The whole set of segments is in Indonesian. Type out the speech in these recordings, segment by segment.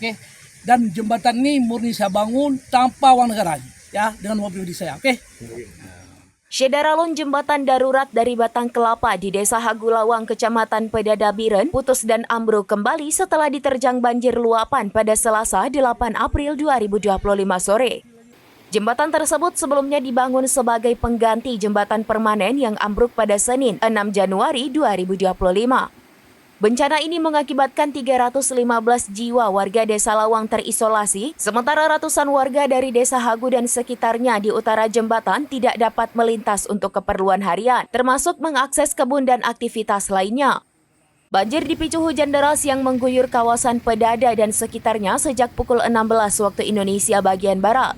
Oke. Dan jembatan ini murni saya bangun tanpa uang negara, ya, dengan uang pribadi saya. Oke. Syedaralun jembatan darurat dari Batang Kelapa di Desa Hagulawang, Kecamatan Pedada Biren, putus dan ambruk kembali setelah diterjang banjir luapan pada Selasa 8 April 2025 sore. Jembatan tersebut sebelumnya dibangun sebagai pengganti jembatan permanen yang ambruk pada Senin 6 Januari 2025. Bencana ini mengakibatkan 315 jiwa warga Desa Lawang terisolasi, sementara ratusan warga dari Desa Hagu dan sekitarnya di utara jembatan tidak dapat melintas untuk keperluan harian, termasuk mengakses kebun dan aktivitas lainnya. Banjir dipicu hujan deras yang mengguyur kawasan Pedada dan sekitarnya sejak pukul 16 waktu Indonesia bagian Barat.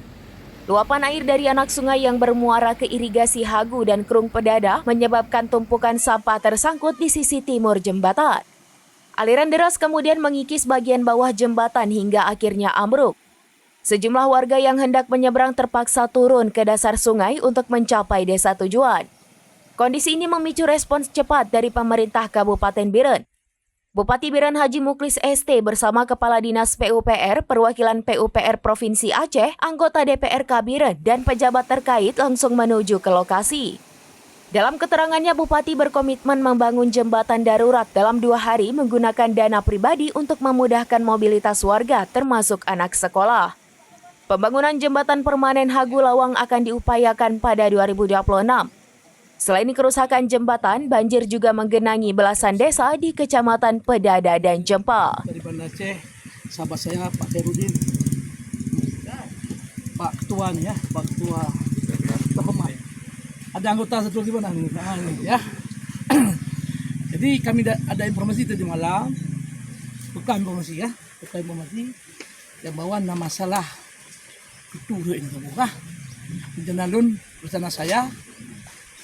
Luapan air dari anak sungai yang bermuara ke irigasi Hagu dan Krung Pedada menyebabkan tumpukan sampah tersangkut di sisi timur jembatan. Aliran deras kemudian mengikis bagian bawah jembatan hingga akhirnya ambruk. Sejumlah warga yang hendak menyeberang terpaksa turun ke dasar sungai untuk mencapai desa tujuan. Kondisi ini memicu respons cepat dari pemerintah Kabupaten Biren. Bupati Biren Haji Muklis ST bersama Kepala Dinas PUPR, Perwakilan PUPR Provinsi Aceh, anggota DPRK Biren, dan pejabat terkait langsung menuju ke lokasi. Dalam keterangannya, Bupati berkomitmen membangun jembatan darurat dalam 2 hari menggunakan dana pribadi untuk memudahkan mobilitas warga, termasuk anak sekolah. Pembangunan jembatan permanen Hagulawang akan diupayakan pada 2026. Selain kerusakan jembatan, banjir juga menggenangi belasan desa di Kecamatan Pedada dan Jempa. Dari Banda Aceh, sahabat saya Pak Herudin, Pak Ketua nih ya, Pak Ketua Tohma ya. Ada anggota satu lagi mana nih? Nah, ini ya. Jadi kami ada informasi tadi malam, bukan informasi ya, bukan informasi yang bahwa nama masalah itu ini bukan. Jenalun bersama saya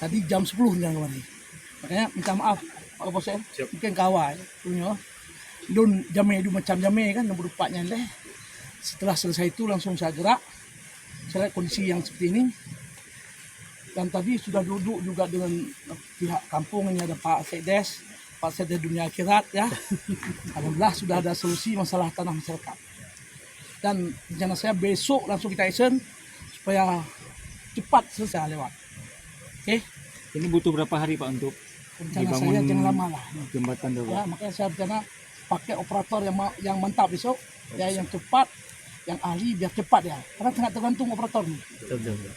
tadi jam 10 yang kemarin. Makanya minta maaf Pak Bos ya. Mungkin kawal punya. Dun jame itu macam jame kan nomor rupanya leh. Setelah selesai itu langsung saya gerak. Saya lihat kondisi yang seperti ini. Dan tadi sudah duduk juga dengan pihak kampung, ini ada Pak Sekdes, Pak Sekdes Dunia Akhirat ya. Alhamdulillah sudah ada solusi masalah tanah masyarakat. Dan rencana saya besok langsung kita action supaya cepat selesai lewat. Oke. Ini butuh berapa hari Pak untuk Rencana dibangun saya jangan lama lah. jembatan Ya, darurat? makanya saya rencana pakai operator yang mantap besok, ya yang cepat, yang ahli biar cepat ya. Karena sangat tergantung operator nih.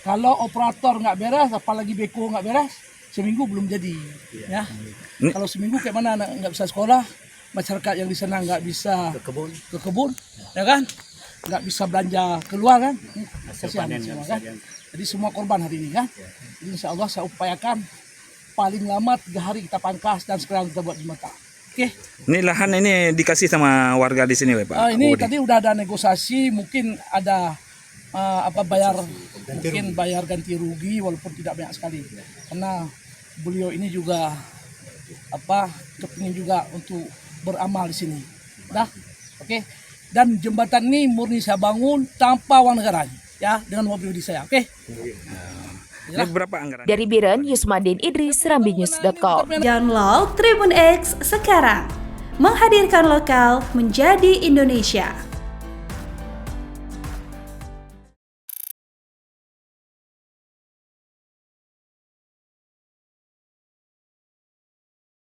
Kalau operator nggak beres, apalagi beko nggak beres, seminggu belum jadi. Ya. Kalau seminggu kayak mana nggak bisa sekolah, masyarakat yang di sana nggak bisa ke kebun, ya kan? Nggak bisa belanja keluar kan? Kasihan semua kan? Jadi semua korban hari ini kan. Jadi insya Allah saya upayakan paling lama 3 hari kita pangkas dan sekarang kita buat jembatan. Oke. Ini lahan ini dikasih sama warga di sini, Pak. Ini tadi udah ada negosiasi, mungkin ada bayar ganti rugi walaupun tidak banyak sekali. Karena beliau ini juga kepingin juga untuk beramal di sini. Dah. Oke. Dan jembatan ini murni saya bangun tanpa uang negara, ya, dengan uang pribadi saya. Oke. Ini berapa anggaran? Dari Biren, Yusmadin Idris, serambinews.com. Download Tribun X sekarang. Menghadirkan lokal menjadi Indonesia.